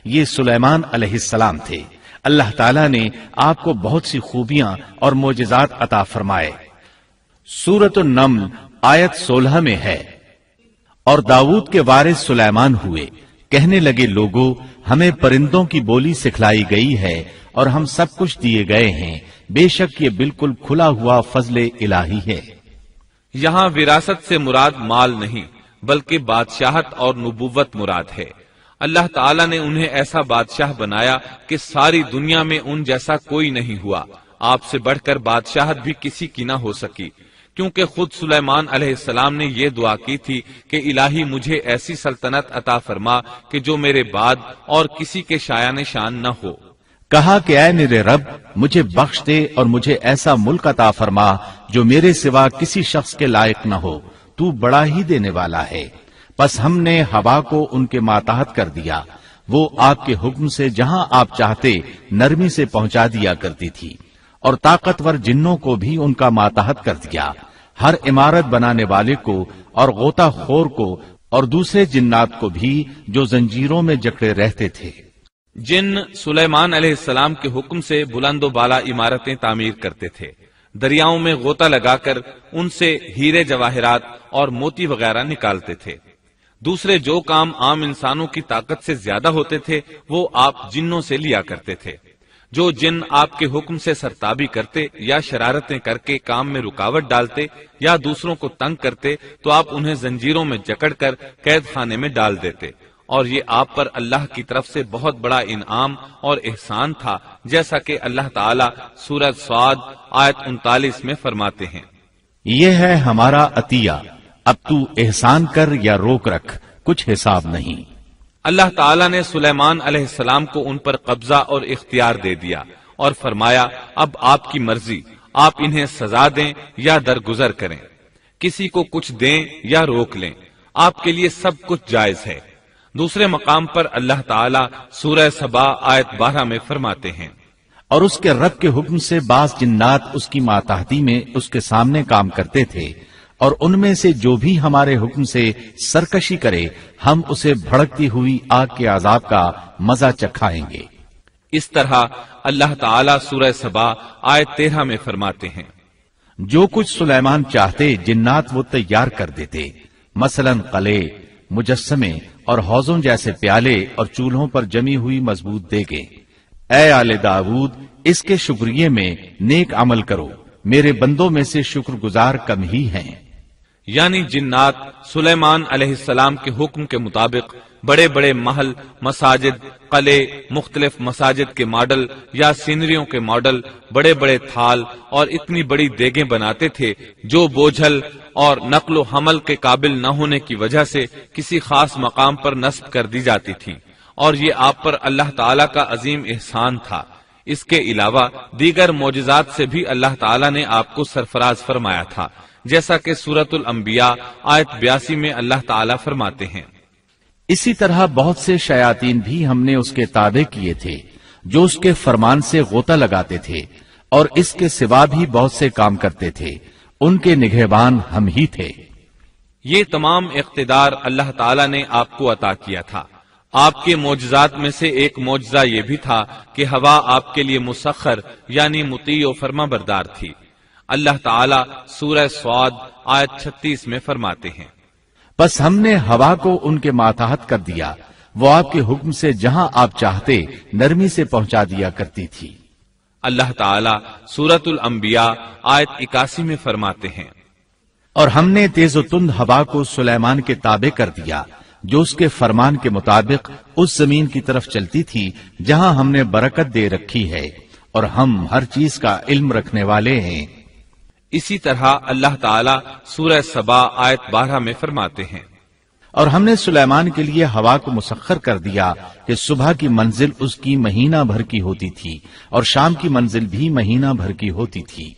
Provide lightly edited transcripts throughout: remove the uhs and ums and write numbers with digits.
یہ سلیمان علیہ السلام تھے۔ اللہ تعالیٰ نے آپ کو بہت سی خوبیاں اور معجزات عطا فرمائے۔ سورۃ النمل آیت 16 میں ہے، اور داؤد کے وارث سلیمان ہوئے، کہنے لگے لوگوں ہمیں پرندوں کی بولی سکھلائی گئی ہے اور ہم سب کچھ دیے گئے ہیں، بے شک یہ بالکل کھلا ہوا فضل الہی ہے۔ یہاں وراثت سے مراد مال نہیں بلکہ بادشاہت اور نبوت مراد ہے۔ اللہ تعالیٰ نے انہیں ایسا بادشاہ بنایا کہ ساری دنیا میں ان جیسا کوئی نہیں ہوا، آپ سے بڑھ کر بادشاہت بھی کسی کی نہ ہو سکی، کیونکہ خود سلیمان علیہ السلام نے یہ دعا کی تھی کہ الہی مجھے ایسی سلطنت عطا فرما کہ جو میرے بعد اور کسی کے شایان شان نہ ہو۔ کہا کہ اے میرے رب مجھے بخش دے اور مجھے ایسا ملک عطا فرما جو میرے سوا کسی شخص کے لائق نہ ہو، تو بڑا ہی دینے والا ہے۔ پس ہم نے ہوا کو ان کے ماتحت کر دیا، وہ آپ کے حکم سے جہاں آپ چاہتے نرمی سے پہنچا دیا کرتی تھی، اور طاقتور جنوں کو بھی ان کا ماتحت کر دیا، ہر عمارت بنانے والے کو اور غوطہ خور کو اور دوسرے جنات کو بھی جو زنجیروں میں جکڑے رہتے تھے۔ جن سلیمان علیہ السلام کے حکم سے بلند و بالا عمارتیں تعمیر کرتے تھے، دریاؤں میں غوطہ لگا کر ان سے ہیرے جواہرات اور موتی وغیرہ نکالتے تھے۔ دوسرے جو کام عام انسانوں کی طاقت سے زیادہ ہوتے تھے وہ آپ جنوں سے لیا کرتے تھے۔ جو جن آپ کے حکم سے سرتابی کرتے یا شرارتیں کر کے کام میں رکاوٹ ڈالتے یا دوسروں کو تنگ کرتے تو آپ انہیں زنجیروں میں جکڑ کر قید خانے میں ڈال دیتے، اور یہ آپ پر اللہ کی طرف سے بہت بڑا انعام اور احسان تھا، جیسا کہ اللہ تعالیٰ سورہ صاد آیت 39 میں فرماتے ہیں، یہ ہے ہمارا عطیہ، اب تو احسان کر یا روک رکھ، کچھ حساب نہیں۔ اللہ تعالیٰ نے سلیمان علیہ السلام کو ان پر قبضہ اور اختیار دے دیا اور فرمایا اب آپ کی مرضی، آپ انہیں سزا دیں یا درگزر کریں، کسی کو کچھ دیں یا روک لیں، آپ کے لیے سب کچھ جائز ہے۔ دوسرے مقام پر اللہ تعالیٰ سورہ سبا آیت 12 میں فرماتے ہیں، اور اس کے رب کے حکم سے بعض جنات اس کی ماتحتی میں اس کے سامنے کام کرتے تھے، اور ان میں سے جو بھی ہمارے حکم سے سرکشی کرے ہم اسے بھڑکتی ہوئی آگ کے عذاب کا مزہ چکھائیں گے۔ اس طرح اللہ تعالیٰ سورہ سبا آیت 13 میں فرماتے ہیں، جو کچھ سلیمان چاہتے جنات وہ تیار کر دیتے، مثلا قلعے، مجسمے اور حوضوں جیسے پیالے اور چولہوں پر جمی ہوئی مضبوط دیگیں۔ اے آل داؤد اس کے شکریہ میں نیک عمل کرو، میرے بندوں میں سے شکر گزار کم ہی ہیں۔ یعنی جنات سلیمان علیہ السلام کے حکم کے مطابق بڑے بڑے محل، مساجد، قلعے، مختلف مساجد کے ماڈل یا سینریوں کے ماڈل، بڑے بڑے تھال اور اتنی بڑی دیگیں بناتے تھے جو بوجھل اور نقل و حمل کے قابل نہ ہونے کی وجہ سے کسی خاص مقام پر نصب کر دی جاتی تھی، اور یہ آپ پر اللہ تعالیٰ کا عظیم احسان تھا۔ اس کے علاوہ دیگر معجزات سے بھی اللہ تعالیٰ نے آپ کو سرفراز فرمایا تھا، جیسا کہ سورۃ الانبیاء آیت 82 میں اللہ تعالیٰ فرماتے ہیں، اسی طرح بہت سے شیاطین بھی ہم نے اس کے تابع کیے تھے جو اس کے فرمان سے غوطہ لگاتے تھے، اور اس کے سوا بھی بہت سے کام کرتے تھے، ان کے نگہبان ہم ہی تھے۔ یہ تمام اقتدار اللہ تعالیٰ نے آپ کو عطا کیا تھا۔ آپ کے معجزات میں سے ایک معجزہ یہ بھی تھا کہ ہوا آپ کے لیے مسخر یعنی مطیع و فرما بردار تھی۔ اللہ تعالیٰ سورہ صاد آیت 36 میں فرماتے ہیں، بس ہم نے ہوا کو ان کے ماتحت کر دیا، وہ آپ کے حکم سے جہاں آپ چاہتے نرمی سے پہنچا دیا کرتی تھی۔ اللہ تعالیٰ سورۃ الانبیاء آیت 81 میں فرماتے ہیں، اور ہم نے تیز و تند ہوا کو سلیمان کے تابع کر دیا جو اس کے فرمان کے مطابق اس زمین کی طرف چلتی تھی جہاں ہم نے برکت دے رکھی ہے، اور ہم ہر چیز کا علم رکھنے والے ہیں۔ اسی طرح اللہ تعالیٰ سورہ سبا آیت 12 میں فرماتے ہیں، اور ہم نے سلیمان کے لیے ہوا کو مسخر کر دیا کہ صبح کی منزل اس کی مہینہ بھر کی ہوتی تھی اور شام کی منزل بھی مہینہ بھر کی ہوتی تھی۔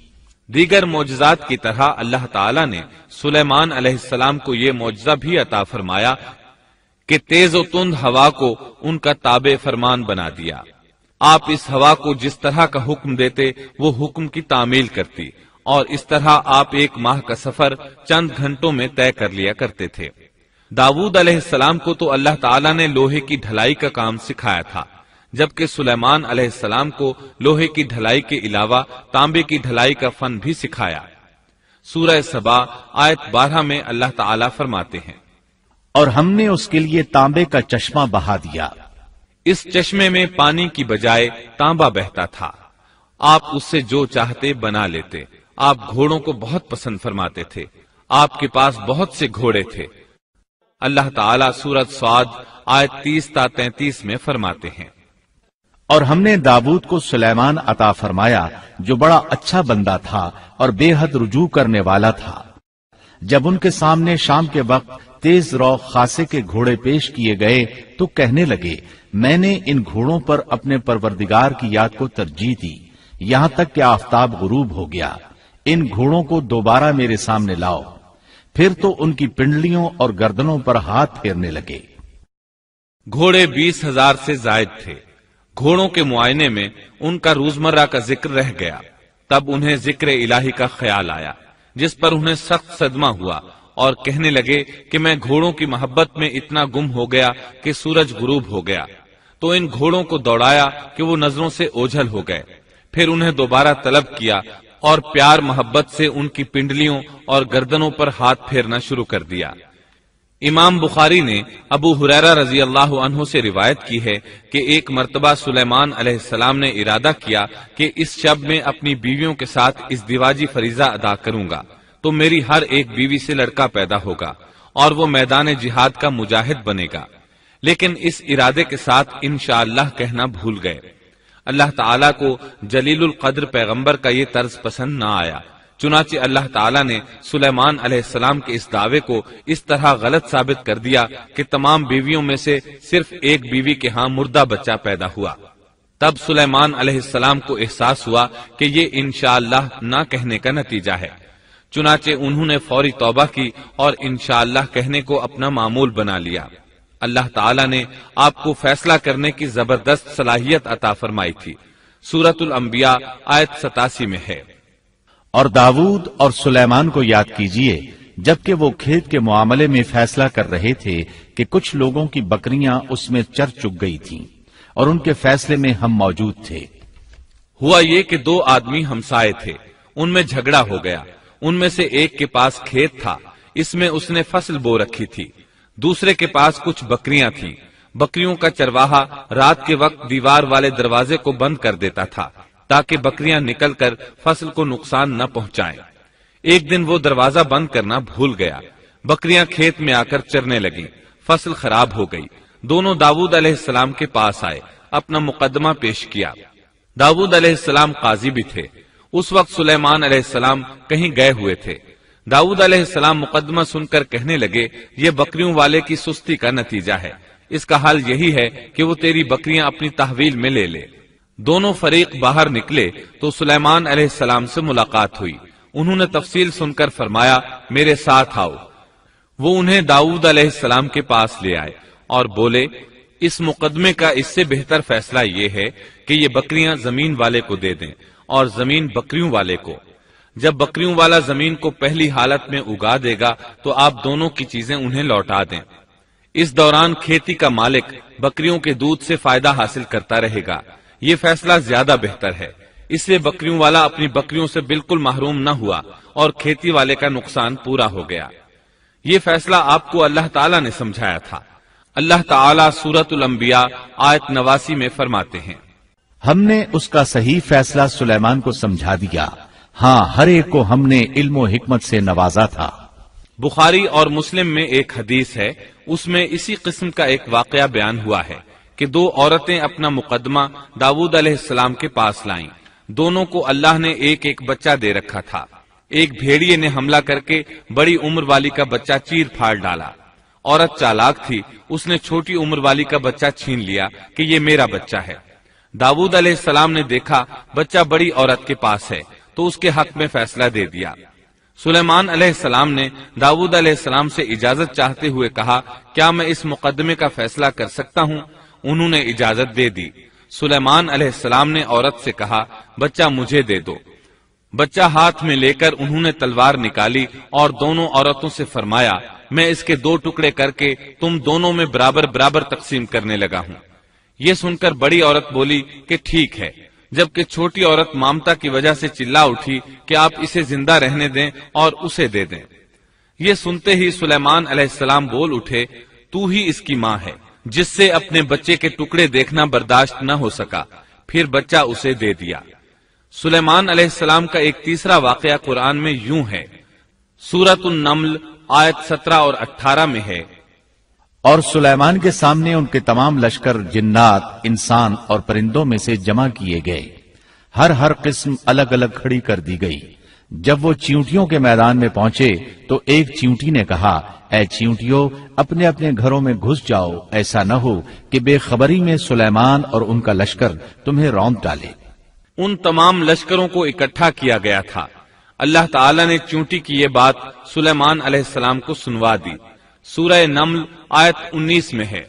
دیگر معجزات کی طرح اللہ تعالیٰ نے سلیمان علیہ السلام کو یہ معجزہ بھی عطا فرمایا کہ تیز و تند ہوا کو ان کا تابع فرمان بنا دیا۔ آپ اس ہوا کو جس طرح کا حکم دیتے وہ حکم کی تعمیل کرتی، اور اس طرح آپ ایک ماہ کا سفر چند گھنٹوں میں طے کر لیا کرتے تھے۔ داؤد علیہ السلام کو تو اللہ تعالیٰ نے لوہے کی ڈھلائی کا کام سکھایا تھا، جبکہ سلیمان علیہ السلام کو لوہے کی ڈھلائی کے علاوہ تانبے کی ڈھلائی کا فن بھی سکھایا۔ سورہ سبا آیت 12 میں اللہ تعالیٰ فرماتے ہیں، اور ہم نے اس کے لیے تانبے کا چشمہ بہا دیا۔ اس چشمے میں پانی کی بجائے تانبا بہتا تھا، آپ اس سے جو چاہتے بنا لیتے۔ آپ گھوڑوں کو بہت پسند فرماتے تھے، آپ کے پاس بہت سے گھوڑے تھے۔ اللہ تعالیٰ سورۃ صاد آیت 30 تا 33 میں فرماتے ہیں، اور ہم نے داؤد کو سلیمان عطا فرمایا جو بڑا اچھا بندہ تھا اور بے حد رجوع کرنے والا تھا۔ جب ان کے سامنے شام کے وقت تیز رو خاصے کے گھوڑے پیش کیے گئے تو کہنے لگے، میں نے ان گھوڑوں پر اپنے پروردگار کی یاد کو ترجیح دی، یہاں تک کہ آفتاب غروب ہو گیا۔ ان گھوڑوں کو دوبارہ میرے سامنے لاؤ۔ پھر تو ان کی پنڈلیوں اور گردنوں پر ہاتھ پھیرنے لگے۔ گھوڑے 20,000 سے زائد تھے۔ گھوڑوں کے معائنے میں ان کا روزمرہ کا ذکر رہ گیا، تب انہیں ذکر الہی کا خیال آیا، جس پر انہیں سخت صدمہ ہوا اور کہنے لگے کہ میں گھوڑوں کی محبت میں اتنا گم ہو گیا کہ سورج غروب ہو گیا۔ تو ان گھوڑوں کو دوڑایا کہ وہ نظروں سے اوجھل ہو گئے، پھر انہیں دوبارہ طلب کیا اور پیار محبت سے ان کی پنڈلیوں اور گردنوں پر ہاتھ پھیرنا شروع کر دیا۔ امام بخاری نے ابو ہریرہ رضی اللہ عنہ سے روایت کی ہے کہ ایک مرتبہ سلیمان علیہ السلام نے ارادہ کیا کہ اس شب میں اپنی بیویوں کے ساتھ اس دیواجی فریضہ ادا کروں گا تو میری ہر ایک بیوی سے لڑکا پیدا ہوگا اور وہ میدان جہاد کا مجاہد بنے گا، لیکن اس ارادے کے ساتھ انشاءاللہ کہنا بھول گئے۔ اللہ تعالیٰ کو جلیل القدر پیغمبر کا یہ طرز پسند نہ آیا، چنانچہ اللہ تعالیٰ نے سلیمان علیہ السلام کے اس دعوے کو اس طرح غلط ثابت کر دیا کہ تمام بیویوں میں سے صرف ایک بیوی کے ہاں مردہ بچہ پیدا ہوا۔ تب سلیمان علیہ السلام کو احساس ہوا کہ یہ انشاءاللہ نہ کہنے کا نتیجہ ہے، چنانچہ انہوں نے فوری توبہ کی اور انشاءاللہ کہنے کو اپنا معمول بنا لیا۔ اللہ تعالیٰ نے آپ کو فیصلہ کرنے کی زبردست صلاحیت عطا فرمائی تھی۔ سورۃ الانبیاء آیت 87 میں ہے، اور داؤد اور سلیمان کو یاد کیجئے جبکہ وہ کھیت کے معاملے میں فیصلہ کر رہے تھے کہ کچھ لوگوں کی بکریاں اس میں چر چگ گئی تھیں اور ان کے فیصلے میں ہم موجود تھے۔ ہوا یہ کہ دو آدمی ہمسائے تھے، ان میں جھگڑا ہو گیا۔ ان میں سے ایک کے پاس کھیت تھا، اس میں اس نے فصل بو رکھی تھی، دوسرے کے پاس کچھ بکریاں تھیں۔ بکریوں کا چرواہا رات کے وقت دیوار والے دروازے کو بند کر دیتا تھا تاکہ بکریاں نکل کر فصل کو نقصان نہ پہنچائیں۔ ایک دن وہ دروازہ بند کرنا بھول گیا، بکریاں کھیت میں آ کر چرنے لگیں، فصل خراب ہو گئی۔ دونوں داؤد علیہ السلام کے پاس آئے، اپنا مقدمہ پیش کیا۔ داؤد علیہ السلام قاضی بھی تھے۔ اس وقت سلیمان علیہ السلام کہیں گئے ہوئے تھے۔ داؤد علیہ السلام مقدمہ سن کر کہنے لگے، یہ بکریوں والے کی سستی کا نتیجہ ہے، اس کا حل یہی ہے کہ وہ تیری بکریاں اپنی تحویل میں لے لے۔ دونوں فریق باہر نکلے تو سلیمان علیہ السلام سے ملاقات ہوئی۔ انہوں نے تفصیل سن کر فرمایا، میرے ساتھ آؤ۔ وہ انہیں داؤد علیہ السلام کے پاس لے آئے اور بولے، اس مقدمے کا اس سے بہتر فیصلہ یہ ہے کہ یہ بکریاں زمین والے کو دے دیں اور زمین بکریوں والے کو۔ جب بکریوں والا زمین کو پہلی حالت میں اگا دے گا تو آپ دونوں کی چیزیں انہیں لوٹا دیں۔ اس دوران کھیتی کا مالک بکریوں کے دودھ سے فائدہ حاصل کرتا رہے گا، یہ فیصلہ زیادہ بہتر ہے۔ اس لیے بکریوں والا اپنی بکریوں سے بالکل محروم نہ ہوا اور کھیتی والے کا نقصان پورا ہو گیا۔ یہ فیصلہ آپ کو اللہ تعالیٰ نے سمجھایا تھا۔ اللہ تعالیٰ سورۃ الانبیاء آیت 89 میں فرماتے ہیں، ہم نے اس کا صحیح فیصلہ سلیمان کو سمجھا دیا، ہاں ہر ایک کو ہم نے علم و حکمت سے نوازا تھا۔ بخاری اور مسلم میں ایک حدیث ہے، اس میں اسی قسم کا ایک واقعہ بیان ہوا ہے کہ دو عورتیں اپنا مقدمہ داؤد علیہ السلام کے پاس لائیں۔ دونوں کو اللہ نے ایک ایک بچہ دے رکھا تھا۔ ایک بھیڑیے نے حملہ کر کے بڑی عمر والی کا بچہ چیر پھاڑ ڈالا۔ عورت چالاک تھی، اس نے چھوٹی عمر والی کا بچہ چھین لیا کہ یہ میرا بچہ ہے۔ داؤد علیہ السلام نے دیکھا بچہ بڑی عورت کے پاس ہے تو اس کے حق میں فیصلہ دے دیا۔ سلیمان علیہ السلام نے داؤد علیہ السلام سے اجازت چاہتے ہوئے کہا، کیا میں اس مقدمے کا فیصلہ کر سکتا ہوں؟ انہوں نے اجازت دے دی۔ سلیمان علیہ السلام نے عورت سے کہا، بچہ مجھے دے دو۔ بچہ ہاتھ میں لے کر انہوں نے تلوار نکالی اور دونوں عورتوں سے فرمایا، میں اس کے 2 ٹکڑے کر کے تم دونوں میں برابر برابر تقسیم کرنے لگا ہوں۔ یہ سن کر بڑی عورت بولی کہ ٹھیک ہے، جبکہ چھوٹی عورت مامتا کی وجہ سے چلا اٹھی کہ آپ اسے زندہ رہنے دیں اور اسے دے دیں۔ یہ سنتے ہی سلیمان علیہ السلام بول اٹھے، تو ہی اس کی ماں ہے، جس سے اپنے بچے کے ٹکڑے دیکھنا برداشت نہ ہو سکا، پھر بچہ اسے دے دیا۔ سلیمان علیہ السلام کا ایک تیسرا واقعہ قرآن میں یوں ہے، سورۃ النمل آیت 17 اور 18 میں ہے، اور سلیمان کے سامنے ان کے تمام لشکر جنات، انسان اور پرندوں میں سے جمع کیے گئے، ہر قسم الگ الگ کھڑی کر دی گئی۔ جب وہ چیونٹیوں کے میدان میں پہنچے تو ایک چیونٹی نے کہا، اے چیونٹیوں، اپنے اپنے گھروں میں گھس جاؤ، ایسا نہ ہو کہ بے خبری میں سلیمان اور ان کا لشکر تمہیں روند ڈالے۔ ان تمام لشکروں کو اکٹھا کیا گیا تھا۔ اللہ تعالیٰ نے چیونٹی کی یہ بات سلیمان علیہ السلام کو سنوا دی۔ سورہ نمل آیت 19 میں ہے،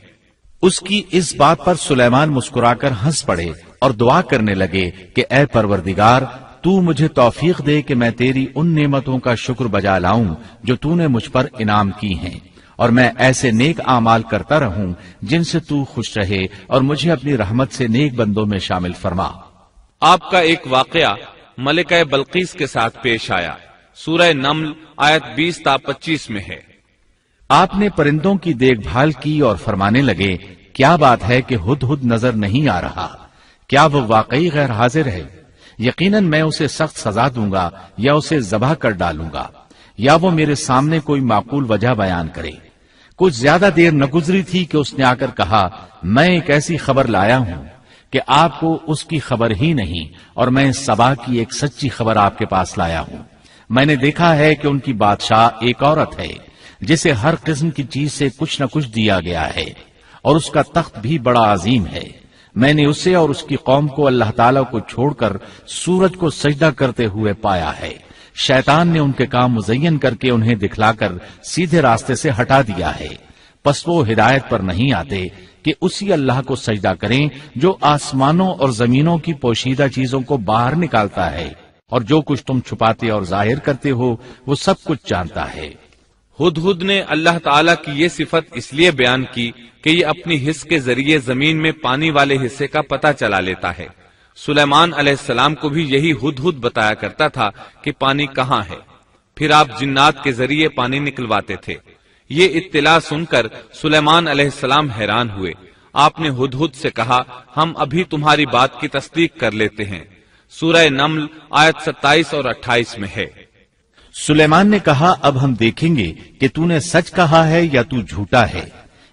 اس کی اس بات پر سلیمان مسکرا کر ہنس پڑے اور دعا کرنے لگے کہ اے پروردگار، تو مجھے توفیق دے کہ میں تیری ان نعمتوں کا شکر بجا لاؤں جو تو نے مجھ پر انعام کی ہیں، اور میں ایسے نیک اعمال کرتا رہوں جن سے تو خوش رہے، اور مجھے اپنی رحمت سے نیک بندوں میں شامل فرما۔ آپ کا ایک واقعہ ملکہ بلقیس کے ساتھ پیش آیا۔ سورہ نمل آیت 20 تا 25 میں ہے، آپ نے پرندوں کی دیکھ بھال کی اور فرمانے لگے، کیا بات ہے کہ ہدہد نظر نہیں آ رہا؟ کیا وہ واقعی غیر حاضر ہے؟ یقیناً میں اسے سخت سزا دوں گا یا اسے ذبح کر ڈالوں گا، یا وہ میرے سامنے کوئی معقول وجہ بیان کرے۔ کچھ زیادہ دیر نہ گزری تھی کہ اس نے آ کر کہا، میں ایک ایسی خبر لایا ہوں کہ آپ کو اس کی خبر ہی نہیں، اور میں سبا کی ایک سچی خبر آپ کے پاس لایا ہوں۔ میں نے دیکھا ہے کہ ان کی بادشاہ ایک عورت ہے جسے ہر قسم کی چیز سے کچھ نہ کچھ دیا گیا ہے، اور اس کا تخت بھی بڑا عظیم ہے۔ میں نے اسے اور اس کی قوم کو اللہ تعالیٰ کو چھوڑ کر سورج کو سجدہ کرتے ہوئے پایا ہے۔ شیطان نے ان کے کام مزین کر کے انہیں دکھلا کر سیدھے راستے سے ہٹا دیا ہے، پس وہ ہدایت پر نہیں آتے کہ اسی اللہ کو سجدہ کریں جو آسمانوں اور زمینوں کی پوشیدہ چیزوں کو باہر نکالتا ہے، اور جو کچھ تم چھپاتے اور ظاہر کرتے ہو وہ سب کچھ جانتا ہے۔ ہدہد نے اللہ تعالیٰ کی یہ صفت اس لیے بیان کی کہ یہ اپنی حس کے ذریعے زمین میں پانی والے حصے کا پتہ چلا لیتا ہے۔ سلیمان علیہ السلام کو بھی یہی ہدہد بتایا کرتا تھا کہ پانی کہاں ہے، پھر آپ جنات کے ذریعے پانی نکلواتے تھے۔ یہ اطلاع سن کر سلیمان علیہ السلام حیران ہوئے۔ آپ نے ہدہد سے کہا، ہم ابھی تمہاری بات کی تصدیق کر لیتے ہیں۔ سورہ نمل آیت 27 اور 28 میں ہے، سلیمان نے کہا، اب ہم دیکھیں گے کہ تو نے سچ کہا ہے یا تو جھوٹا ہے۔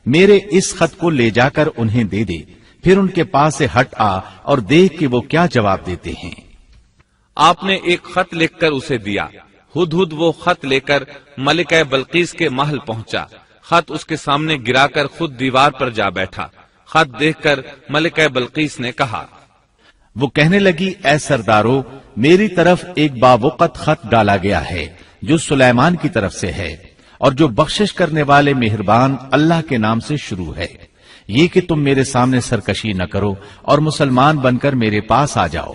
میرے اس خط کو لے جا کر انہیں دے دے، پھر ان کے پاس سے ہٹ آ اور دیکھ کہ وہ کیا جواب دیتے ہیں۔ آپ نے ایک خط لکھ کر اسے دیا۔ ہدہد وہ خط لے کر ملکہ بلقیس کے محل پہنچا۔ خط اس کے سامنے گرا کر خود دیوار پر جا بیٹھا۔ خط دیکھ کر ملکہ بلقیس نے کہا، وہ کہنے لگی، اے سردارو، میری طرف ایک باوقت خط ڈالا گیا ہے جو سلیمان کی طرف سے ہے، اور جو بخشش کرنے والے مہربان اللہ کے نام سے شروع ہے، یہ کہ تم میرے سامنے سرکشی نہ کرو اور مسلمان بن کر میرے پاس آ جاؤ۔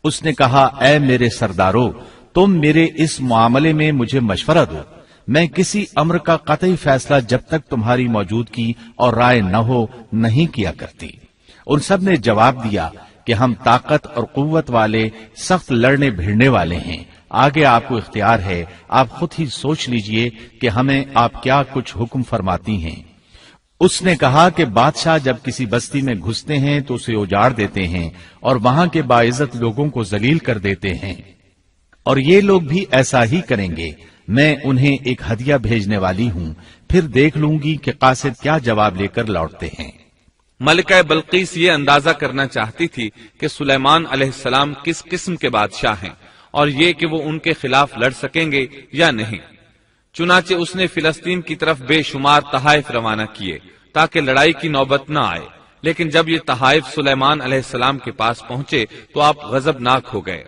اس نے کہا، اے میرے سردارو، تم میرے اس معاملے میں مجھے مشورہ دو۔ میں کسی امر کا قطعی فیصلہ جب تک تمہاری موجودگی اور رائے نہ ہو نہیں کیا کرتی۔ ان سب نے جواب دیا کہ ہم طاقت اور قوت والے، سخت لڑنے بھیڑنے والے ہیں، آگے آپ کو اختیار ہے، آپ خود ہی سوچ لیجئے کہ ہمیں آپ کیا کچھ حکم فرماتی ہیں۔ اس نے کہا کہ بادشاہ جب کسی بستی میں گھستے ہیں تو اسے اجاڑ دیتے ہیں اور وہاں کے باعزت لوگوں کو ذلیل کر دیتے ہیں، اور یہ لوگ بھی ایسا ہی کریں گے۔ میں انہیں ایک ہدیہ بھیجنے والی ہوں، پھر دیکھ لوں گی کہ قاصد کیا جواب لے کر لوٹتے ہیں۔ ملکہ بلقیس یہ اندازہ کرنا چاہتی تھی کہ سلیمان علیہ السلام کس قسم کے بادشاہ ہیں، اور یہ کہ وہ ان کے خلاف لڑ سکیں گے یا نہیں۔ چنانچہ اس نے فلسطین کی طرف بے شمار تحائف روانہ کیے تاکہ لڑائی کی نوبت نہ آئے، لیکن جب یہ تحائف سلیمان علیہ السلام کے پاس پہنچے تو آپ غضبناک ہو گئے۔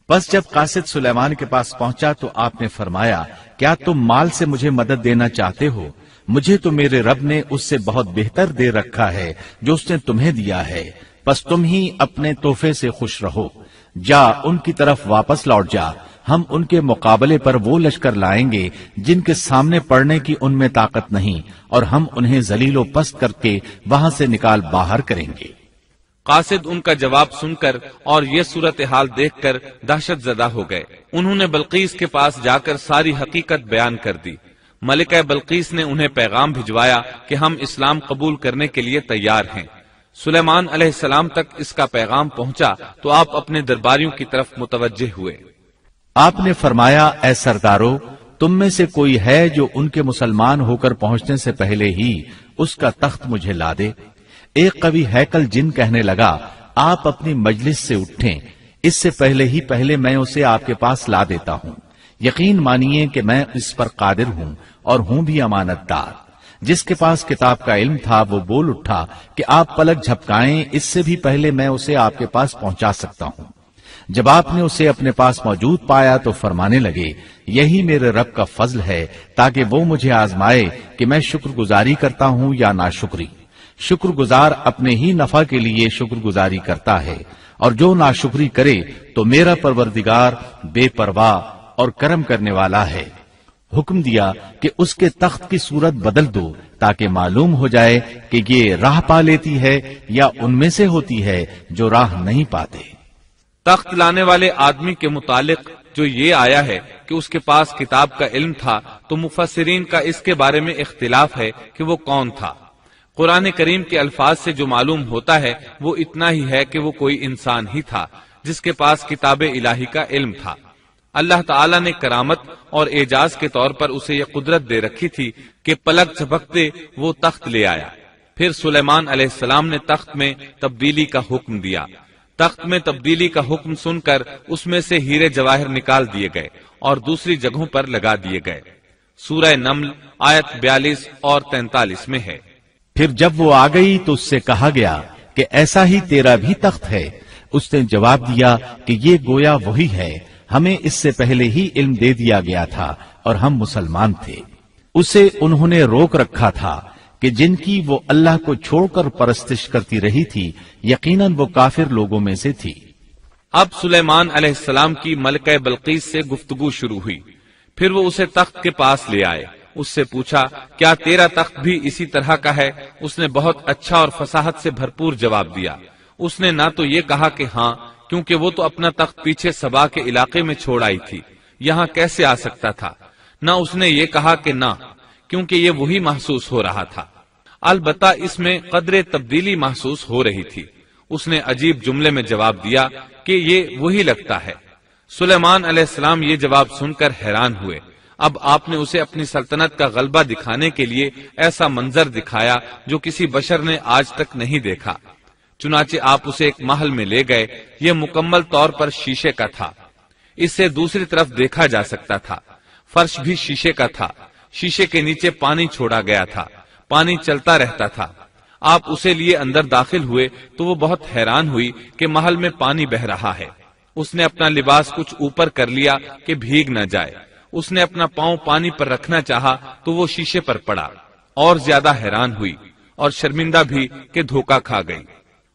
بس جب قاصد سلیمان کے پاس پہنچا تو آپ نے فرمایا، کیا تم مال سے مجھے مدد دینا چاہتے ہو؟ مجھے تو میرے رب نے اس سے بہت بہتر دے رکھا ہے جو اس نے تمہیں دیا ہے، بس تم ہی اپنے تحفے سے خوش رہو۔ جا ان کی طرف واپس لوٹ جا، ہم ان کے مقابلے پر وہ لشکر لائیں گے جن کے سامنے پڑنے کی ان میں طاقت نہیں، اور ہم انہیں ذلیل و پست کر کے وہاں سے نکال باہر کریں گے۔ قاصد ان کا جواب سن کر اور یہ صورتحال دیکھ کر دہشت زدہ ہو گئے۔ انہوں نے بلقیس کے پاس جا کر ساری حقیقت بیان کر دی۔ ملکہ بلقیس نے انہیں پیغام بھجوایا کہ ہم اسلام قبول کرنے کے لیے تیار ہیں۔ سلیمان علیہ السلام تک اس کا پیغام پہنچا تو آپ اپنے درباریوں کی طرف متوجہ ہوئے۔ آپ نے فرمایا، اے سردارو، تم میں سے کوئی ہے جو ان کے مسلمان ہو کر پہنچنے سے پہلے ہی اس کا تخت مجھے لا دے؟ ایک قوی ہیکل جن کہنے لگا، آپ اپنی مجلس سے اٹھیں، اس سے پہلے میں اسے آپ کے پاس لا دیتا ہوں۔ یقین مانیے کہ میں اس پر قادر ہوں اور ہوں بھی امانت دار۔ جس کے پاس کتاب کا علم تھا وہ بول اٹھا کہ آپ پلک جھپکائیں، اس سے بھی پہلے میں اسے آپ کے پاس پہنچا سکتا ہوں۔ جب آپ نے اسے اپنے پاس موجود پایا تو فرمانے لگے، یہی میرے رب کا فضل ہے تاکہ وہ مجھے آزمائے کہ میں شکر گزاری کرتا ہوں یا ناشکری۔ شکر گزار اپنے ہی نفع کے لیے شکر گزاری کرتا ہے، اور جو ناشکری کرے تو میرا پروردگار بے پرواہ اور کرم کرنے والا ہے۔ حکم دیا کہ اس کے تخت کی صورت بدل دو تاکہ معلوم ہو جائے کہ یہ راہ پا لیتی ہے یا ان میں سے ہوتی ہے جو راہ نہیں پاتے۔ تخت لانے والے آدمی کے متعلق جو یہ آیا ہے کہ اس کے پاس کتاب کا علم تھا، تو مفسرین کا اس کے بارے میں اختلاف ہے کہ وہ کون تھا۔ قرآن کریم کے الفاظ سے جو معلوم ہوتا ہے وہ اتنا ہی ہے کہ وہ کوئی انسان ہی تھا جس کے پاس کتاب الہی کا علم تھا۔ اللہ تعالیٰ نے کرامت اور اعجاز کے طور پر اسے یہ قدرت دے رکھی تھی کہ پلک جھپکتے وہ تخت لے آیا۔ پھر سلیمان علیہ السلام نے تخت میں تبدیلی کا حکم دیا۔ تخت میں تبدیلی کا حکم سن کر اس میں سے ہیرے جواہر نکال دیے گئے اور دوسری جگہوں پر لگا دیے گئے۔ سورہ نمل آیت 42 اور 43 میں ہے۔ پھر جب وہ آ گئی تو اس سے کہا گیا کہ ایسا ہی تیرا بھی تخت ہے۔ اس نے جواب دیا کہ یہ گویا وہی ہے، ہمیں اس سے پہلے ہی علم دے دیا گیا تھا اور ہم مسلمان تھے۔ اسے انہوں نے روک رکھا تھا کہ جن کی وہ اللہ کو چھوڑ کر پرستش کرتی رہی تھی، یقیناً وہ کافر لوگوں میں سے تھی۔ اب سلیمان علیہ السلام کی ملکہ بلقیس سے گفتگو شروع ہوئی۔ پھر وہ اسے تخت کے پاس لے آئے۔ اس سے پوچھا، کیا تیرا تخت بھی اسی طرح کا ہے؟ اس نے بہت اچھا اور فصاحت سے بھرپور جواب دیا۔ اس نے نہ تو یہ کہا کہ ہاں، کیونکہ وہ تو اپنا تخت پیچھے سبا کے علاقے میں چھوڑ آئی تھی، یہاں کیسے آ سکتا تھا، نہ اس نے یہ کہا کہ نہ، کیونکہ یہ وہی محسوس ہو رہا تھا۔ البتہ اس میں قدر تبدیلی محسوس ہو رہی تھی۔ اس نے عجیب جملے میں جواب دیا کہ یہ وہی لگتا ہے۔ سلیمان علیہ السلام یہ جواب سن کر حیران ہوئے۔ اب آپ نے اسے اپنی سلطنت کا غلبہ دکھانے کے لیے ایسا منظر دکھایا جو کسی بشر نے آج تک نہیں دیکھا۔ چنانچہ آپ اسے ایک محل میں لے گئے۔ یہ مکمل طور پر شیشے کا تھا، اس سے دوسری طرف دیکھا جا سکتا تھا۔ فرش بھی شیشے کا تھا، شیشے کے نیچے پانی چھوڑا گیا تھا، پانی چلتا رہتا تھا۔ آپ اسے لیے اندر داخل ہوئے تو وہ بہت حیران ہوئی کہ محل میں پانی بہ رہا ہے۔ اس نے اپنا لباس کچھ اوپر کر لیا کہ بھیگ نہ جائے۔ اس نے اپنا پاؤں پانی پر رکھنا چاہا تو وہ شیشے پر پڑا، اور زیادہ حیران ہوئی اور شرمندہ بھی کہ دھوکہ کھا گئی۔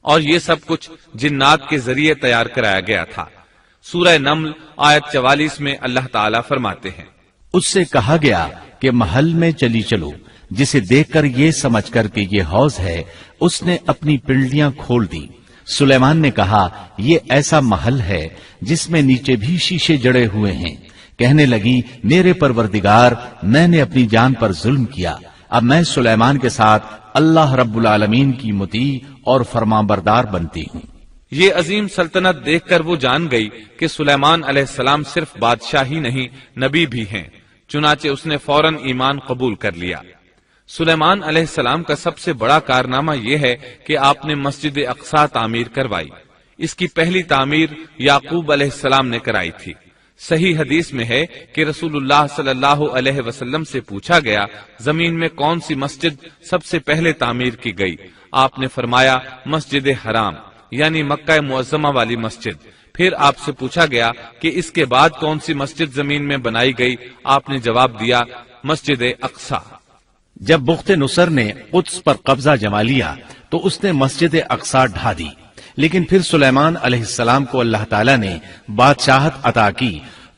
اور یہ سب کچھ جنات کے ذریعے تیار کرایا گیا تھا۔ سورہ نمل آیت 44 میں اللہ تعالیٰ فرماتے ہیں، اس سے کہا گیا کہ محل میں چلی چلو، جسے دیکھ کر یہ سمجھ کر کہ یہ حوض ہے، اس نے اپنی پنڈلیاں کھول دی۔ سلیمان نے کہا، یہ ایسا محل ہے جس میں نیچے بھی شیشے جڑے ہوئے ہیں۔ کہنے لگی، میرے پروردگار، میں نے اپنی جان پر ظلم کیا، اب میں سلیمان کے ساتھ اللہ رب العالمین کی مطیع اور فرمانبردار بنتی ہوں۔ یہ عظیم سلطنت دیکھ کر وہ جان گئی کہ سلیمان علیہ السلام صرف بادشاہ ہی نہیں، نبی بھی ہیں۔ چنانچہ اس نے فوراً ایمان قبول کر لیا۔ سلیمان علیہ السلام کا سب سے بڑا کارنامہ یہ ہے کہ آپ نے مسجد اقصی تعمیر کروائی۔ اس کی پہلی تعمیر یعقوب علیہ السلام نے کرائی تھی۔ صحیح حدیث میں ہے کہ رسول اللہ صلی اللہ علیہ وسلم سے پوچھا گیا، زمین میں کون سی مسجد سب سے پہلے تعمیر کی گئی؟ آپ نے فرمایا، مسجد حرام، یعنی مکہ معظمہ والی مسجد۔ پھر آپ سے پوچھا گیا کہ اس کے بعد کون سی مسجد زمین میں بنائی گئی؟ آپ نے جواب دیا، مسجد اقصی۔ جب بخت نصر نے قدس پر قبضہ جما لیا تو اس نے مسجد اقصی ڈھا دی، لیکن پھر سلیمان علیہ السلام کو اللہ تعالیٰ نے بادشاہت عطا کی